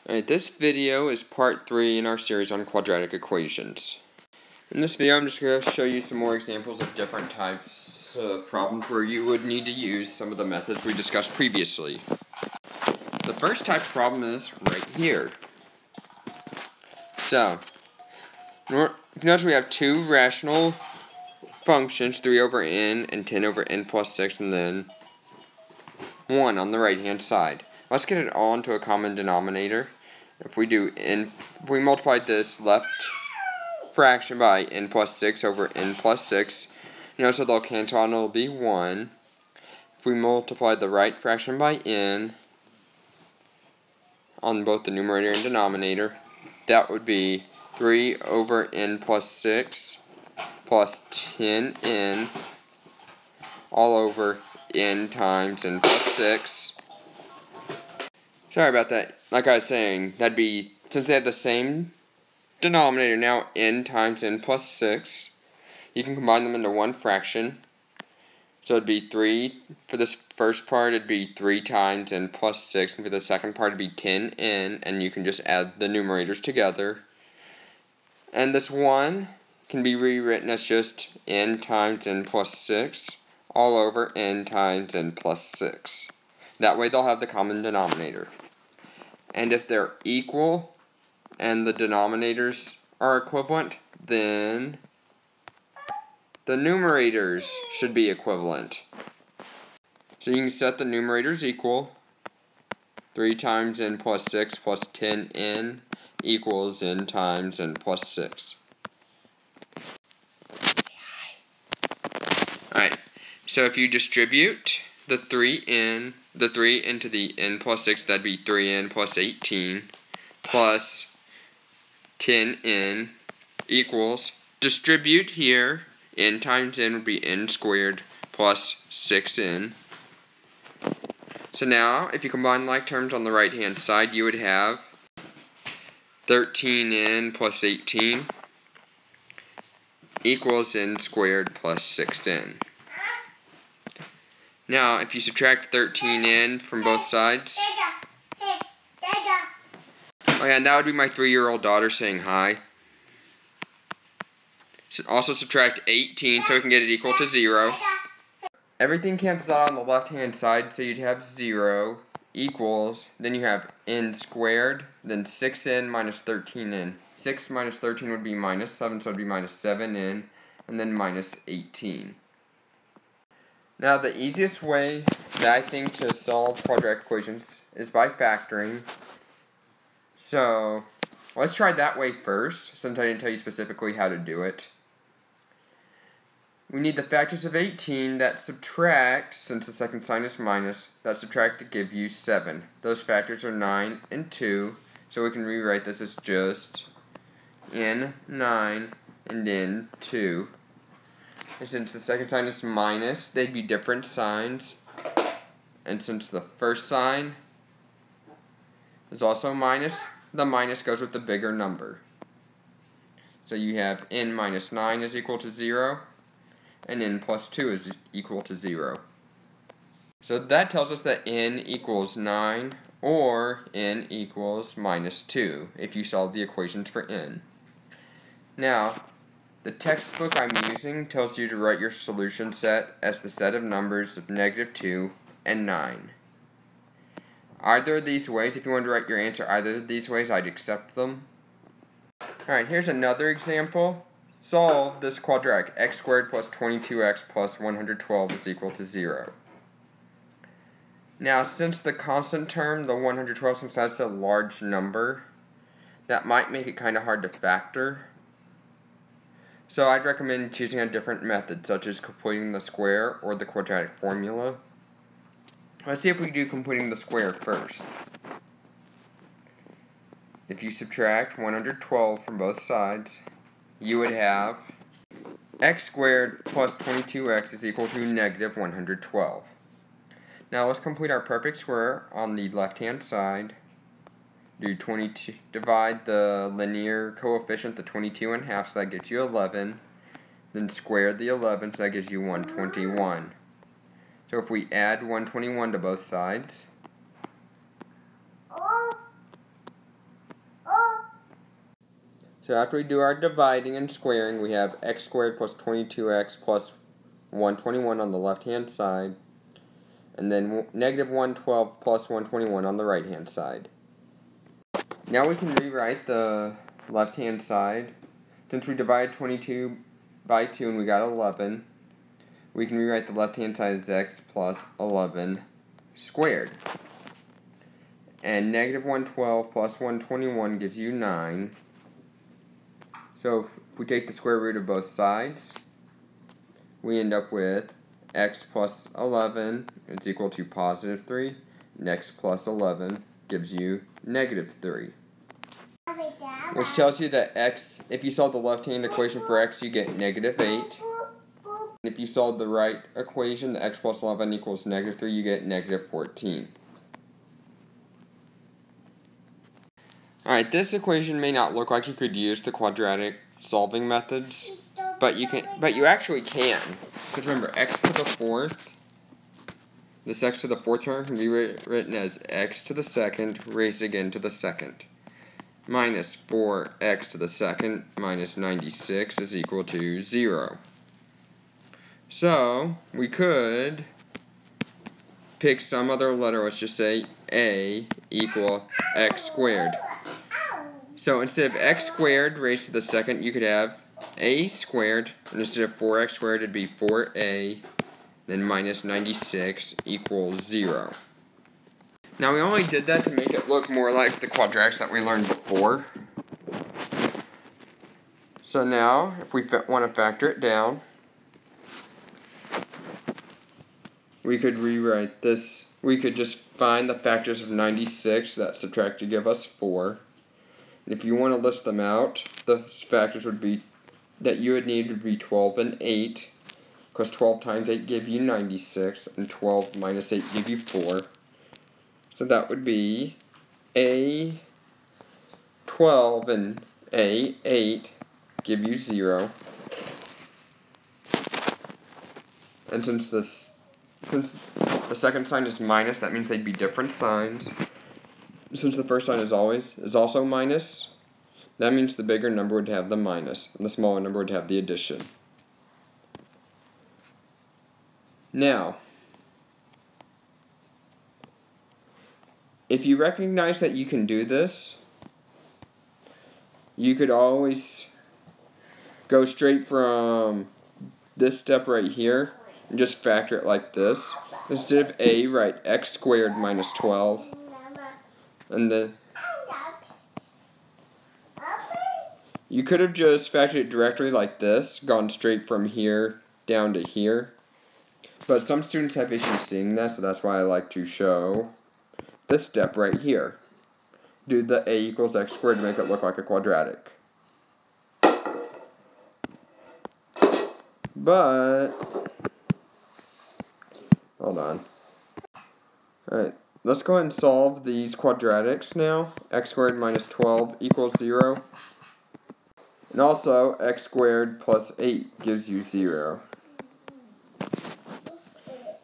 Alright, this video is part 3 in our series on quadratic equations. In this video, I'm just going to show you some more examples of different types of problems where you would need to use some of the methods we discussed previously. The first type of problem is right here. So, notice we have two rational functions, 3 over n and 10 over n plus 6, and then 1 on the right hand side. Let's get it all into a common denominator. If we multiply this left fraction by n plus 6 over n plus 6, notice that they'll cancel out and it'll be 1. If we multiply the right fraction by n on both the numerator and denominator, that would be 3 over n plus 6 plus 10n all over n times n plus 6. Sorry about that. Like I was saying, that'd be, since they have the same denominator now, n times n plus 6, you can combine them into one fraction. So it'd be 3, for this first part, it'd be 3 times n plus 6, and for the second part, it'd be 10n, and you can just add the numerators together. And this 1 can be rewritten as just n times n plus 6 all over n times n plus 6. That way they'll have the common denominator. And if they're equal and the denominators are equivalent, then the numerators should be equivalent. So you can set the numerators equal. 3 times n plus 6 plus 10n equals n times n plus 6. Alright, so if you distribute the 3 into the n plus 6, that'd be 3n plus 18 plus 10n equals, distribute here, n times n would be n squared plus 6n. So now, if you combine like terms on the right hand side, you would have 13n plus 18 equals n squared plus 6n. Now, if you subtract 13n from both sides, oh yeah, and that would be my 3-year-old daughter saying hi. Also subtract 18 so we can get it equal to 0. Everything cancels out on the left-hand side, so you'd have 0 equals, then you have n squared, then 6n minus 13n. 6 minus 13 would be minus 7, so it would be minus 7n, and then minus 18. Now, the easiest way that I think to solve quadratic equations is by factoring. So, let's try that way first, since I didn't tell you specifically how to do it. We need the factors of 18 that subtract, since the second sign is minus, that subtract to give you 7. Those factors are 9 and 2, so we can rewrite this as just n9 and n2. And since the second sign is minus, they'd be different signs. And since the first sign is also minus, the minus goes with the bigger number. So you have n minus 9 is equal to 0, and n plus 2 is equal to 0. So that tells us that n equals 9, or n equals minus 2, if you solve the equations for n. Now, the textbook I'm using tells you to write your solution set as the set of numbers of -2 and 9. Either of these ways, if you want to write your answer either of these ways, I'd accept them. Alright, here's another example. Solve this quadratic. X squared plus 22x plus 112 is equal to 0. Now, since the constant term, the 112, since that's a large number, that might make it kind of hard to factor. So I'd recommend choosing a different method, such as completing the square or the quadratic formula. Let's see if we do completing the square first. If you subtract 112 from both sides, you would have x squared plus 22x is equal to negative 112. Now let's complete our perfect square on the left-hand side. Do 22, divide the linear coefficient, the 22 in half, so that gets you 11. Then square the 11, so that gives you 121. So if we add 121 to both sides, So after we do our dividing and squaring, we have x squared plus 22x plus 121 on the left-hand side, and then negative 112 plus 121 on the right-hand side. Now we can rewrite the left-hand side. Since we divided 22 by 2 and we got 11, we can rewrite the left-hand side as x plus 11 squared. And negative 112 plus 121 gives you 9. So if we take the square root of both sides, we end up with x plus 11 is equal to positive 3, and x plus 11 gives you negative 3. Which tells you that x, if you solve the left-hand equation for x, you get negative 8. And if you solve the right equation, the x plus 11 equals negative 3, you get negative 14. Alright, this equation may not look like you could use the quadratic solving methods, but you actually can. Because remember, x to the fourth, this x to the fourth term can be written as x to the second raised again to the second. Minus 4x to the second minus 96 is equal to 0. So, we could pick some other letter, let's just say a equal x squared. So instead of x squared raised to the second, you could have a squared, and instead of 4x squared, it'd be 4a, then minus 96 equals 0. Now we only did that to make it look more like the quadratics that we learned before. So now, if we want to factor it down, we could rewrite this. We could just find the factors of 96 that subtract to give us 4. And if you want to list them out, the factors would be that you would need would be 12 and 8, because 12 times 8 give you 96, and 12 minus 8 give you 4. So that would be a 12 and a 8 give you 0. And since the second sign is minus, that means they'd be different signs. Since the first sign is also minus, that means the bigger number would have the minus, and the smaller number would have the addition. Now, if you recognize that you can do this, you could always go straight from this step right here and just factor it like this. Instead of a, write x squared minus 12. And then you could have just factored it directly like this, gone straight from here down to here. But some students have issues seeing that, so that's why I like to show this step right here. Do the a equals x squared to make it look like a quadratic. But, hold on. Alright, let's go ahead and solve these quadratics now. X squared minus 12 equals 0. And also, x squared plus 8 gives you 0.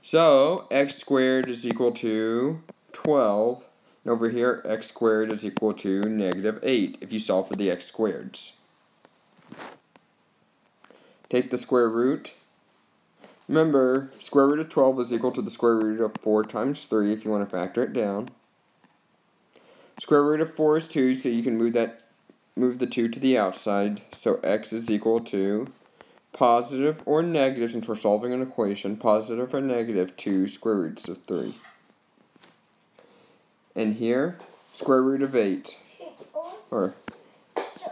So, x squared is equal to 12. And over here, x squared is equal to negative 8 if you solve for the x squareds. Take the square root. Remember, square root of 12 is equal to the square root of 4 times 3 if you want to factor it down. Square root of 4 is 2, so you can move the 2 to the outside. So x is equal to positive or negative, since we're solving an equation, positive or negative 2 square roots of 3. And here, square root of 8. Or,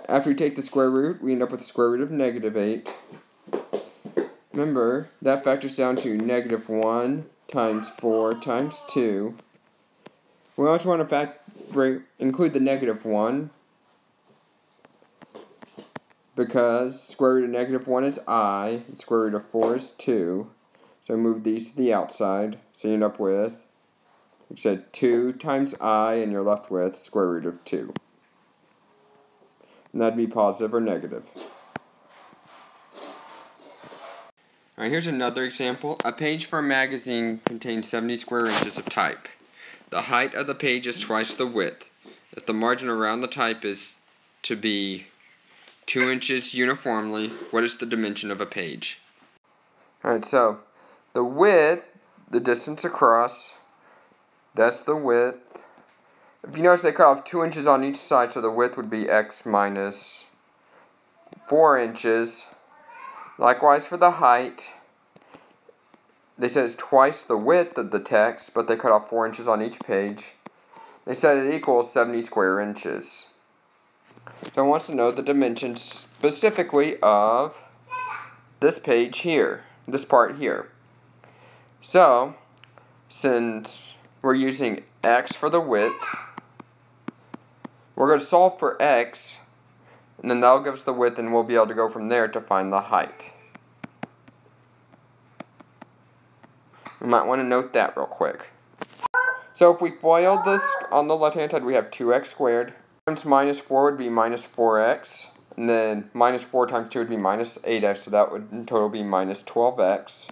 after we take the square root, we end up with the square root of negative 8. Remember, that factors down to negative 1 times 4 times 2. We always want to include the negative 1, because square root of negative 1 is I, and square root of 4 is 2. So move these to the outside, so you end up with, like I said, 2 times I, and you're left with square root of 2. And that'd be positive or negative. Alright, here's another example. A page for a magazine contains 70 square inches of type. The height of the page is twice the width. If the margin around the type is to be 2 inches uniformly, what is the dimension of a page? Alright, so the width, the distance across, that's the width. If you notice, they cut off 2 inches on each side, so the width would be x minus 4 inches. Likewise for the height, they said it's twice the width of the text, but they cut off 4 inches on each page. They said it equals 70 square inches. So it wants to know the dimensions specifically of this page here, this part here. So, since we're using x for the width, we're going to solve for x, and then that'll give us the width, and we'll be able to go from there to find the height. We might want to note that real quick. So if we FOIL this on the left hand side, we have 2x squared. Times minus 4 would be minus 4x. And then minus 4 times 2 would be minus 8x. So that would in total be minus 12x.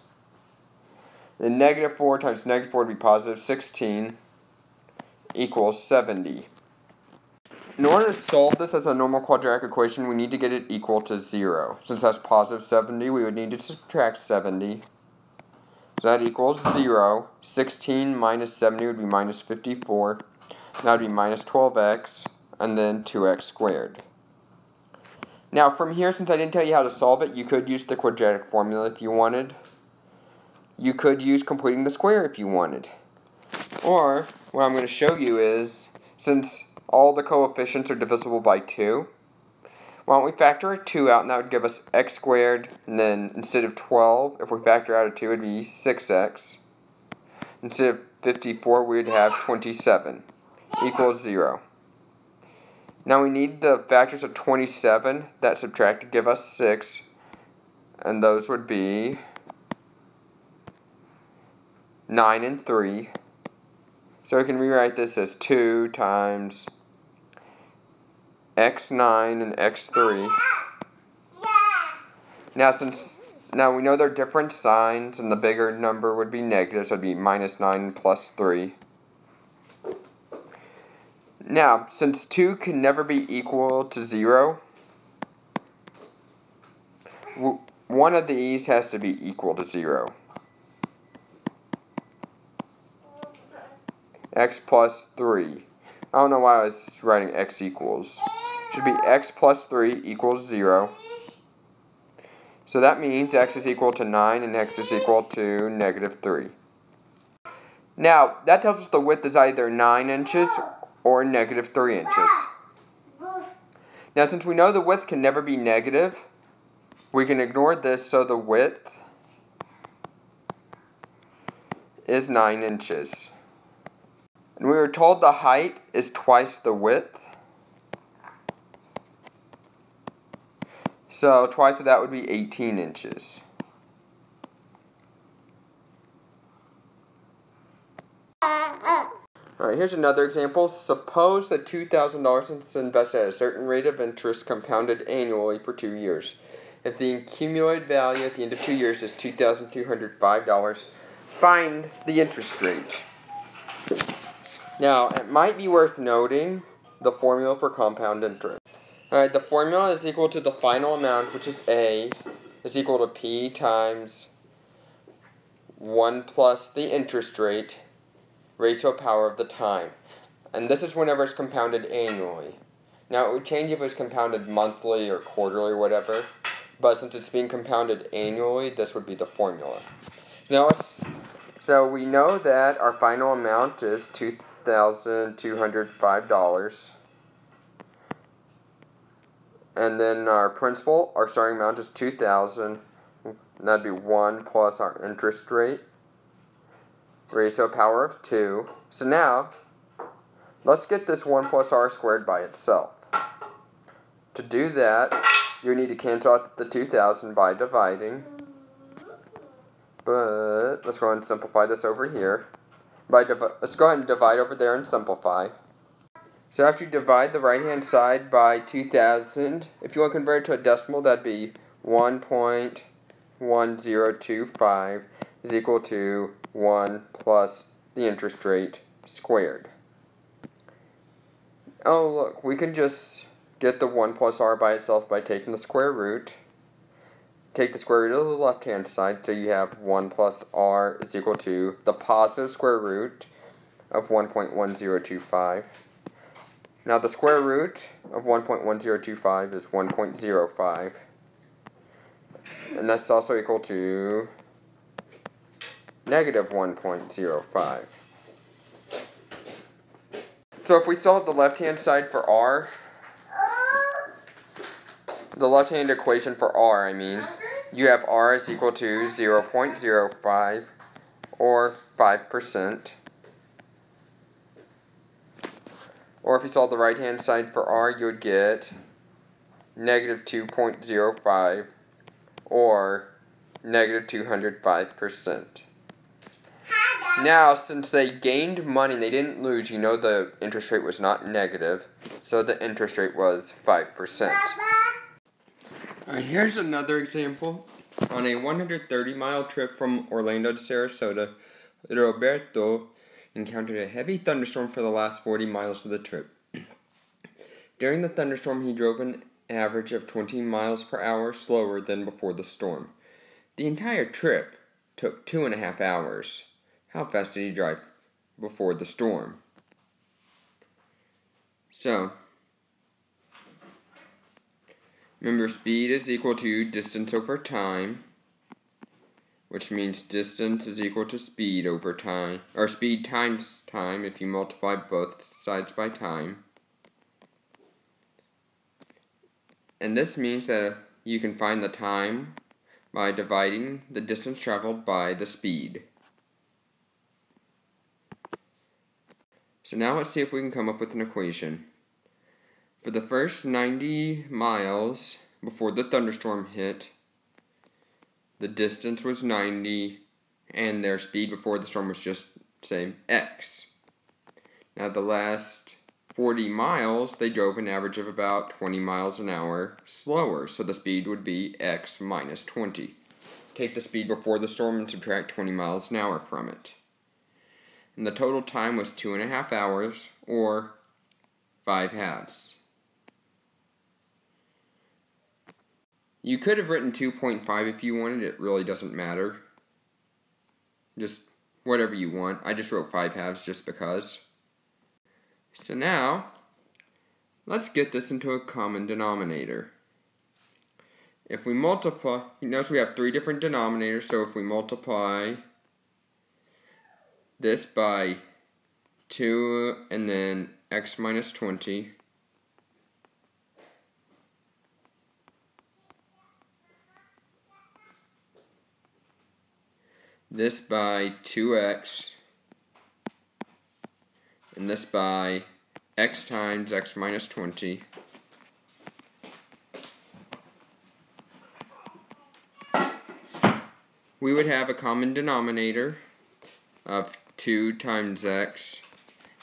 Then negative 4 times negative 4 would be positive 16 equals 70. In order to solve this as a normal quadratic equation, we need to get it equal to 0. Since that's positive 70, we would need to subtract 70. So that equals 0. 16 minus 70 would be minus 54. That would be minus 12x, and then 2x squared. Now from here, since I didn't tell you how to solve it, you could use the quadratic formula if you wanted. You could use completing the square if you wanted. Or, what I'm going to show you is, since all the coefficients are divisible by 2, why don't we factor a 2 out, and that would give us x squared, and then instead of 12, if we factor out a 2, it would be 6x. Instead of 54, we would have 27, equals 0. Now we need the factors of 27, that subtract to give us 6, and those would be 9 and 3. So we can rewrite this as 2 times x9 and x3. Now we know they're different signs, and the bigger number would be negative, so it would be minus 9 plus 3. Now, since 2 can never be equal to 0, one of these has to be equal to 0. X plus 3. I don't know why I was writing x equals. Should be x plus 3 equals 0. So that means x is equal to 9 and x is equal to negative 3. Now, that tells us the width is either 9 inches or negative 3 inches. Now, since we know the width can never be negative, we can ignore this, so the width is 9 inches. And we were told the height is twice the width. So twice of that would be 18 inches. Alright, here's another example. Suppose that $2,000 is invested at a certain rate of interest compounded annually for 2 years. If the accumulated value at the end of 2 years is $2,205, find the interest rate. Now, it might be worth noting the formula for compound interest. Alright, the formula is equal to the final amount, which is A, is equal to P times 1 plus the interest rate, raised to a power of the time. And this is whenever it's compounded annually. Now, it would change if it was compounded monthly or quarterly or whatever, but since it's being compounded annually, this would be the formula. Now, so we know that our final amount is $2,205. And then our principal, our starting amount is $2,000. That'd be 1 plus our interest rate, raised to a power of 2. So now, let's get this 1 plus r squared by itself. To do that, you need to cancel out the 2,000 by dividing. But let's go ahead and simplify this over here. Let's go ahead and divide over there and simplify. So after you divide the right-hand side by 2,000, if you want to convert it to a decimal, that'd be 1.1025 is equal to 1 plus the interest rate squared. Oh, look, we can just get the 1 plus r by itself by taking the square root. Take the square root of the left-hand side, so you have 1 plus r is equal to the positive square root of 1.1025. Now the square root of 1.1025 is 1.05. And that's also equal to negative 1.05. So if we solve the left-hand side for r, the left-hand equation for r, you have r is equal to 0.05 or 5%. Or if you solve the right-hand side for r, you would get negative 2.05 or negative 205%. Now, since they gained money and they didn't lose, you know the interest rate was not negative, so the interest rate was 5%. Alright, here's another example. On a 130-mile trip from Orlando to Sarasota, Roberto encountered a heavy thunderstorm for the last 40 miles of the trip. During the thunderstorm, he drove an average of 20 miles per hour slower than before the storm. The entire trip took 2.5 hours. How fast did he drive before the storm? So, remember, speed is equal to distance over time, which means distance is equal to speed over time, or speed times time if you multiply both sides by time. And this means that you can find the time by dividing the distance traveled by the speed. So now let's see if we can come up with an equation. For the first 90 miles before the thunderstorm hit, the distance was 90, and their speed before the storm was just, say, x. Now the last 40 miles, they drove an average of about 20 miles an hour slower, so the speed would be x minus 20. Take the speed before the storm and subtract 20 miles an hour from it. And the total time was 2.5 hours, or 5 halves. You could have written 2.5 if you wanted, it really doesn't matter. Just whatever you want. I just wrote 5 halves just because. So now, let's get this into a common denominator. If we multiply, notice we have 3 different denominators, so if we multiply this by 2 and then x minus 20, this by 2x, and this by x times x minus 20, we would have a common denominator of 2 times x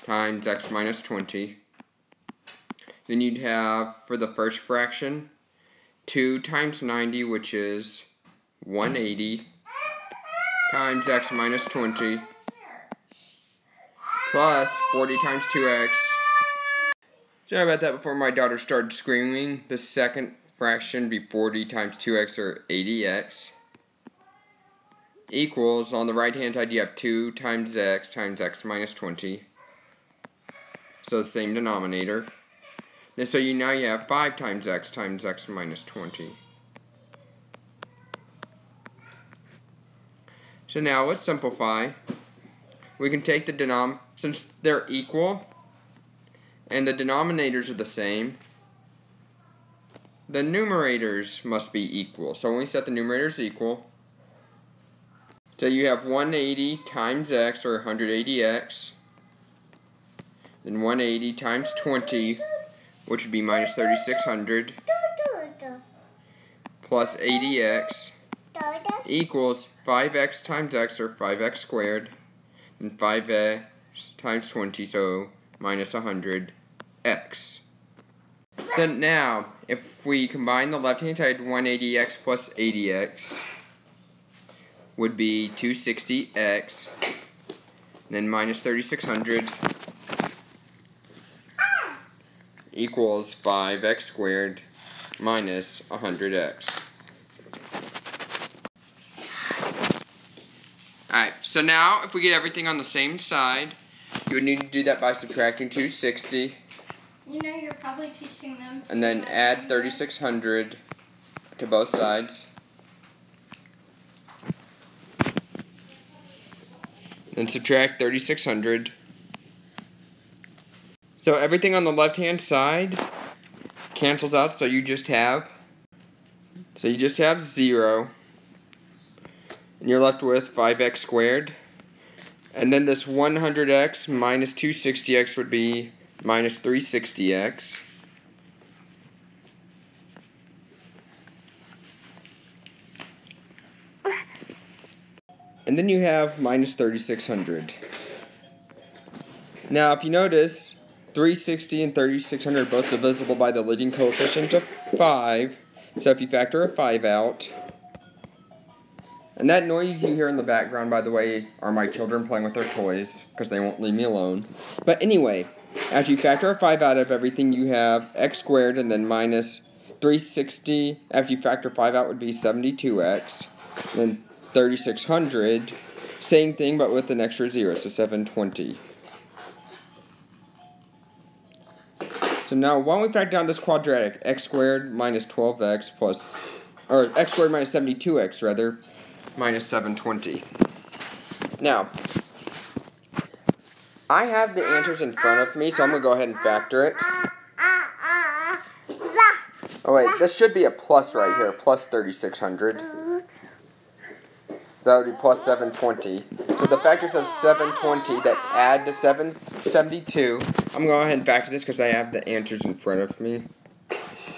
minus 20. Then you'd have, for the first fraction, 2 times 90, which is 180, times x minus 20, plus 40 times 2x. Sorry about that before my daughter started screaming. The second fraction would be 40 times 2x, or 80x, equals, on the right hand side you have 2 times x minus 20. So the same denominator. And so now you have 5 times x minus 20. So now let's simplify. We can take the since they're equal and the denominators are the same, the numerators must be equal. So when we set the numerators equal, so you have 180 times x, or 180x, then 180 times 20, which would be minus 3600, plus 80x, equals 5x times x, or 5x squared, and 5x times 20, so minus 100x. So now, if we combine the left-hand side, 180x plus 80x would be 260x, then minus 3600 equals 5x squared minus 100x. Alright, so now if we get everything on the same side, you would need to do that by subtracting 260. You know, you're probably teaching them to. And then add 3600 to both sides. Then subtract 3600. So everything on the left-hand side cancels out, so you just have 0. And you're left with 5x squared. And then this 100x minus 260x would be minus 360x. And then you have minus 3600. Now, if you notice, 360 and 3600 are both divisible by the leading coefficient of 5. So if you factor a 5 out, and that noise you hear in the background, by the way, are my children playing with their toys, because they won't leave me alone. But anyway, after you factor a 5 out of everything, you have x squared, and then minus 360, after you factor 5 out, would be 72x. Then 3600, same thing, but with an extra 0, so 720. So now, why don't we factor down this quadratic, x squared minus 12x plus, or x squared minus 72x, rather, minus 720. Now, I have the answers in front of me, so I'm going to go ahead and factor it. Oh wait, this should be a plus right here, plus 3600. That would be plus 720. So the factors of 720 that add to 772, I'm going to go ahead and factor this because I have the answers in front of me.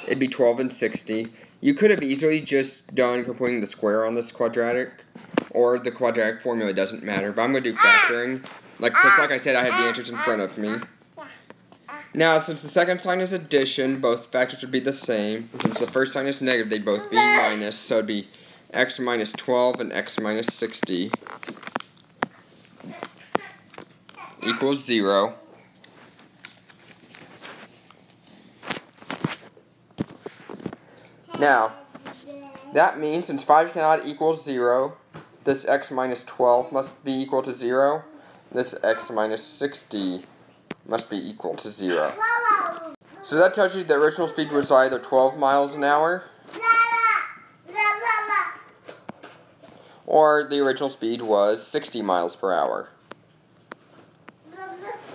It'd be 12 and 60. You could have easily just done putting the square on this quadratic, or the quadratic formula, doesn't matter, but I'm going to do factoring. Because like I said, I have the answers in front of me. Now, since the second sign is addition, both factors would be the same. And since the first sign is negative, they'd both be minus, so it'd be x minus 12 and x minus 60 equals 0. Now, that means since 5 cannot equal 0, this x minus 12 must be equal to 0. This x minus 60 must be equal to 0. So that tells you the original speed was either 12 miles an hour, or the original speed was 60 miles per hour.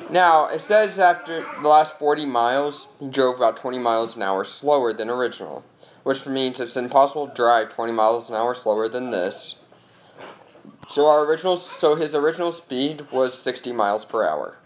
Now, it says after the last 40 miles, he drove about 20 miles an hour slower than original, which means it's impossible to drive 20 miles an hour slower than this. So his original speed was 60 miles per hour.